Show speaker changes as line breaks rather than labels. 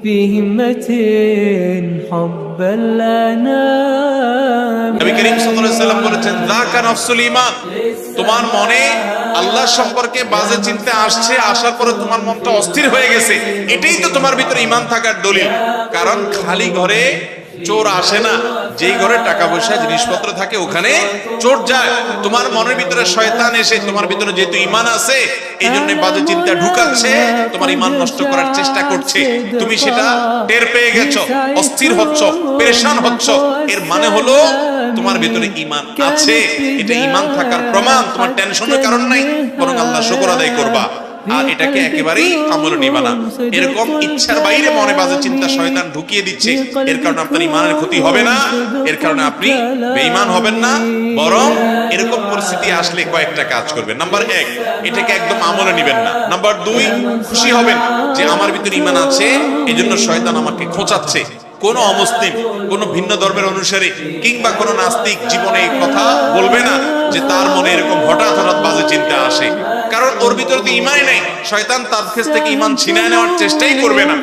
في همة حب الأنام
নবী করিম সাল্লাল্লাহু আলাইহি ওয়াসাল্লাম বলেছেন যাকা নাফসুল ঈমান, তোমার মনে আল্লাহ সম্পর্কে বাজে চিন্তা আসছে, আসার পরে তোমার মনটা অস্থির হয়ে গেছে, এটাই তো তোমার ভিতরে ঈমান থাকার দলিল। কারণ খালি ঘরে চোর আসে না, যেই ঘরে টাকা পয়সা জিনিসপত্র থাকে ওখানে চোর যায়। তোমার মনের ভিতরে শয়তান এসে তোমার ভিতরে যেহেতু ঈমান আছে এই জন্য বাজে চিন্তা ঢুকাচ্ছে, তোমার ঈমান নষ্ট করার চেষ্টা করছে। তুমি সেটা টের পেয়ে গেছো, অস্থির হচ্ছ, পেরেশান হচ্ছ, এর মানে হলো তোমার ভিতরে ঈমান আছে। এটা ঈমান থাকার প্রমাণ। তোমার টেনশনের কারণ নাই, বরং আল্লাহ শুকর আদায় করবা। আর এটাকে একেবারেই আমল নিবা না। এরকম ইচ্ছার বাইরে মনে বাজে চিন্তা শয়তান ঢুকিয়ে দিচ্ছে, এর কারণে আপনার ঈমানের ক্ষতি হবে না, এর কারণে আপনি বেঈমান হবেন না, বরং এরকম পরিস্থিতি আসলে কয়েকটা কাজ করবেন। নাম্বার 1, এটাকে একদম আমলে নিবেন না। নাম্বার 2, খুশি হবেন যে আমার ভিতরে ঈমান আছে, এজন্য শয়তান আমাকে খোঁচাচ্ছে। কোন অমুসলিম, কোন ভিন্ন ধর্মের অনুসারী কিংবা কোন নাস্তিক জীবনে এই কথা বলবে না যে তার মনে এরকম হঠাৎ হঠাৎ বাজে চিন্তা আসে, কারণ ওর ভিতরে তো ঈমানই নাই। শয়তান তার কাছ থেকে ঈমান ছিনিয়ে নেওয়ার চেষ্টাই করবে না।